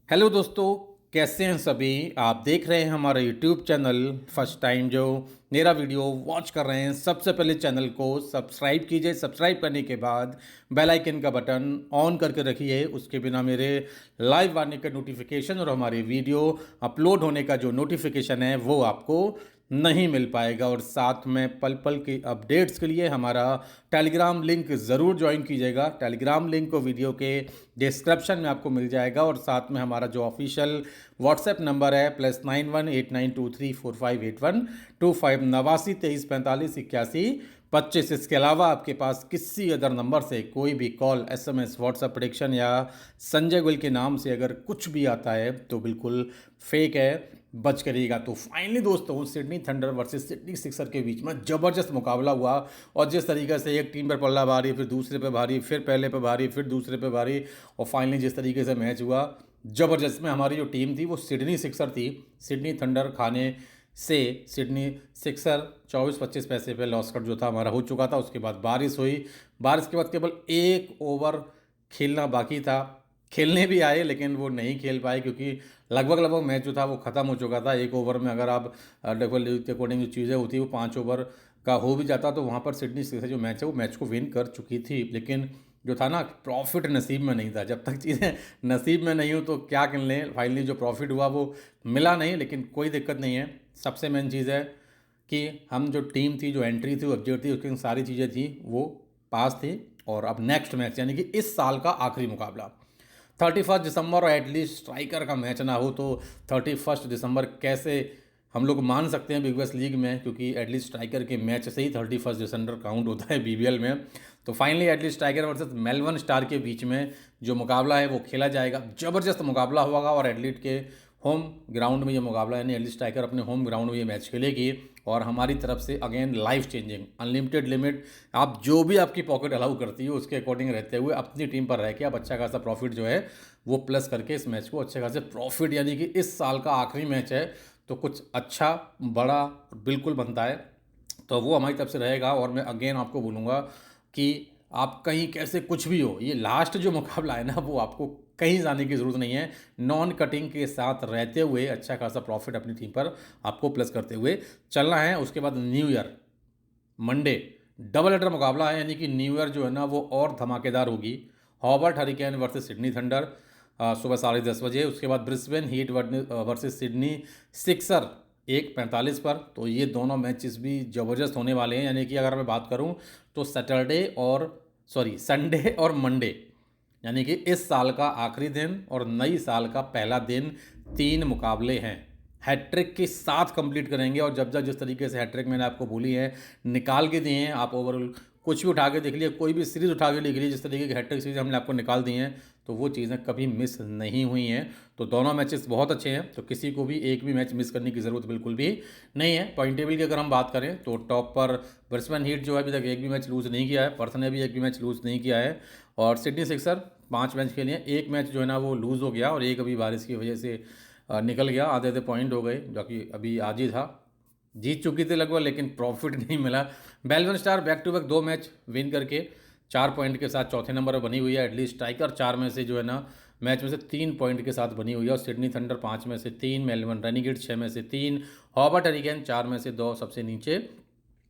Hello दोस्तों, कैसे हैं सभी। आप देख रहे हैं हमारा यूट्यूब चैनल। फर्स्ट टाइम जो मेरा वीडियो वॉच कर रहे हैं, सबसे पहले चैनल को सब्सक्राइब कीजिए। सब्सक्राइब करने के बाद बेल आइकन का बटन ऑन करके रखिए। उसके बिना मेरे लाइव आने का नोटिफिकेशन और हमारे वीडियो अपलोड होने का जो नोटिफिकेशन है वो आपको नहीं मिल पाएगा। और साथ में पल पल की अपडेट्स के लिए हमारा टेलीग्राम लिंक ज़रूर ज्वाइन कीजिएगा। टेलीग्राम लिंक को वीडियो के डिस्क्रिप्शन में आपको मिल जाएगा। और साथ में हमारा जो ऑफिशियल व्हाट्सएप नंबर है +918923458125 8923458125। इसके अलावा आपके पास किसी अदर नंबर से कोई भी कॉल, SMS, व्हाट्सएप प्रेडिक्शन या संजय गुल के नाम से अगर कुछ भी आता है तो बिल्कुल फेक है, बच करिएगा। तो फाइनली दोस्तों, Sydney thunder versus Sydney sixer के बीच में ज़बरदस्त मुकाबला हुआ। और जिस तरीके से एक टीम पर पल्ला भारी, फिर दूसरे पे भारी, फिर पहले पे भारी, फिर दूसरे पे भारी, और फाइनली जिस तरीके से मैच हुआ ज़बरदस्त में हमारी जो टीम थी वो सिडनी सिक्सर थी। सिडनी थंडर खाने से सिडनी सिक्सर 24-25 पैसे पे लॉस कट जो था हमारा हो चुका था। उसके बाद बारिश हुई। बारिश के बाद केवल एक ओवर खेलना बाकी था। खेलने भी आए लेकिन वो नहीं खेल पाए क्योंकि लगभग मैच जो था वो ख़त्म हो चुका था। एक ओवर में अगर आप डबल के अकॉर्डिंग जो चीज़ें होती है वो 5 ओवर का हो भी जाता तो वहाँ पर सिडनी सिक्सर जो मैच है वो मैच को विन कर चुकी थी। लेकिन जो था ना, प्रॉफिट नसीब में नहीं था। जब तक चीज़ें नसीब में नहीं हो तो क्या कर लें। फाइनली जो प्रॉफिट हुआ वो मिला नहीं, लेकिन कोई दिक्कत नहीं है। सबसे मेन चीज़ है कि हम जो टीम थी, जो एंट्री थी, ऑब्जेक्टिव थी, उसकी सारी चीज़ें थी वो पास थी। और अब नेक्स्ट मैच यानी कि इस साल का आखिरी मुकाबला 31 दिसंबर, और एटलीस्ट स्ट्राइकर का मैच ना हो तो 31 दिसंबर कैसे हम लोग मान सकते हैं बिग बैश लीग में, क्योंकि एटलीस्ट स्ट्राइकर के मैच से ही 31 दिसंबर काउंट होता है BBL में। तो finally at least striker versus Melbourne star के बीच में जो मुकाबला है वो खेला जाएगा। ज़बरदस्त मुकाबला होगा। और एडलीड के होम ग्राउंड में ये मुकाबला, यानी एटलीस्ट स्ट्राइकर अपने होम ग्राउंड में ये मैच खेलेगी। और हमारी तरफ से again life changing unlimited limit, आप जो भी आपकी पॉकेट अलाउ करती हो उसके अकॉर्डिंग रहते हुए अपनी टीम पर रह के आप अच्छा खासा प्रॉफिट जो है वो प्लस करके इस मैच को अच्छे खासे प्रॉफिट, यानी कि इस साल का आखिरी मैच है तो कुछ अच्छा बड़ा बिल्कुल बनता है। तो वो हमारी तरफ से रहेगा। और मैं अगेन आपको बोलूँगा कि आप कहीं कैसे कुछ भी हो, ये लास्ट जो मुकाबला है ना वो आपको कहीं जाने की ज़रूरत नहीं है। नॉन कटिंग के साथ रहते हुए अच्छा खासा प्रॉफिट अपनी टीम पर आपको प्लस करते हुए चलना है। उसके बाद new year Monday double header मुकाबला है, यानी कि न्यू ईयर जो है ना वो और धमाकेदार होगी। Hobart hurricane versus Sydney thunder सुबह 10:30 बजे। उसके बाद Brisbane heat versus Sydney sixer 1:45 पर। तो ये दोनों मैचेस भी ज़बरदस्त होने वाले हैं। यानी कि अगर मैं बात करूं तो संडे और मंडे, यानी कि इस साल का आखिरी दिन और नई साल का पहला दिन, 3 मुकाबले हैं। हैट्रिक के साथ कंप्लीट करेंगे। और जब जिस तरीके से हैट्रिक मैंने आपको बोली है निकाल के दिए हैं, आप ओवरऑल कुछ भी उठा के देख लिए, कोई भी सीरीज़ उठा के देख लीजिए, जिस तरीके की हैट्रिक सीरीज हमने आपको निकाल दी हैं तो वो चीज़ें कभी मिस नहीं हुई हैं। तो दोनों मैचेस बहुत अच्छे हैं, तो किसी को भी एक भी मैच मिस करने की ज़रूरत बिल्कुल भी नहीं है। पॉइंट टेबल की अगर हम बात करें तो टॉप पर ब्रिस्बेन हीट जो है अभी तक एक भी मैच लूज़ नहीं किया है। पर्थ ने भी एक भी मैच लूज़ नहीं किया है। और सिडनी सिक्सर 5 मैच खेले हैं, एक मैच जो है ना वो लूज़ हो गया और एक अभी बारिश की वजह से निकल गया। आधे आधे पॉइंट हो गए, जो कि अभी आज ही था। जीत चुकी थी लगभग, लेकिन प्रॉफिट नहीं मिला। Melbourne star back to back 2 match win करके 4 पॉइंट के साथ चौथे नंबर पर बनी हुई है। एटलीस्ट स्ट्राइकर 4 में से जो है ना मैच में से 3 पॉइंट के साथ बनी हुई है। और सिडनी थंडर 5 में से 3, मेलबर्न रेनिगेट 6 में से 3, हॉबर्ट हरिकेन 4 में से 2 सबसे नीचे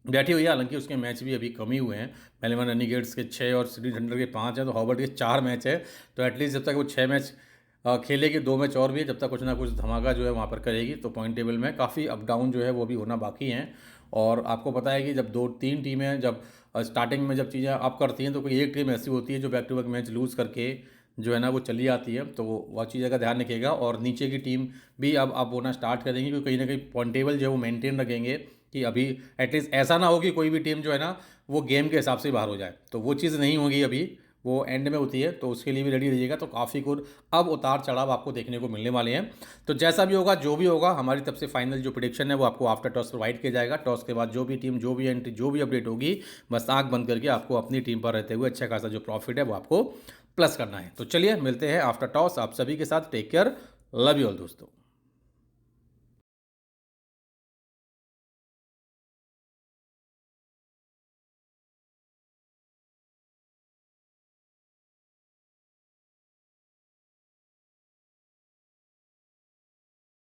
बैठी हुई है। हालांकि उसके मैच भी अभी कम ही हुए हैं। मेलबर्न रेनिगेट्स के 6 और सिडनी थंडर के 5 हैं, तो हॉबर्ट के 4 मैच है। तो एटलीस्ट जब तक वो 6 मैच खेलेगी, 2 मैच और भी है, जब तक कुछ ना कुछ धमाका जो है वहाँ पर करेगी। तो पॉइंट टेबल में काफ़ी अप डाउन जो है वो भी होना बाकी हैं। और आपको पता है कि जब 2-3 टीमें जब स्टार्टिंग में जब चीज़ें अप करती हैं तो कोई एक टीम ऐसी होती है जो back to back match lose करके जो है ना वो चली आती है। तो वह चीज़ का ध्यान रखिएगा। और नीचे की टीम भी अब होना स्टार्ट करेंगी, क्योंकि कहीं ना कहीं पॉइंट टेबल जो है वो मेंटेन रखेंगे कि अभी एटलीस्ट ऐसा ना हो कि कोई भी टीम जो है ना वो गेम के हिसाब से बाहर हो जाए। तो वो चीज़ नहीं होगी, अभी वो एंड में होती है। तो उसके लिए भी रेडी रहिएगा। तो काफ़ी कुछ अब उतार चढ़ाव आपको देखने को मिलने वाले हैं। तो जैसा भी होगा, जो भी होगा, हमारी तरफ से फाइनल जो प्रेडिक्शन है वो आपको आफ्टर टॉस प्रोवाइड किया जाएगा। टॉस के बाद जो भी टीम, जो भी एंट्री, जो भी अपडेट होगी, बस आँख बंद करके आपको अपनी टीम पर रहते हुए अच्छा खासा जो प्रॉफिट है वो आपको प्लस करना है। तो चलिए मिलते हैं आफ्टर टॉस आप सभी के साथ। Take care, love you all दोस्तों।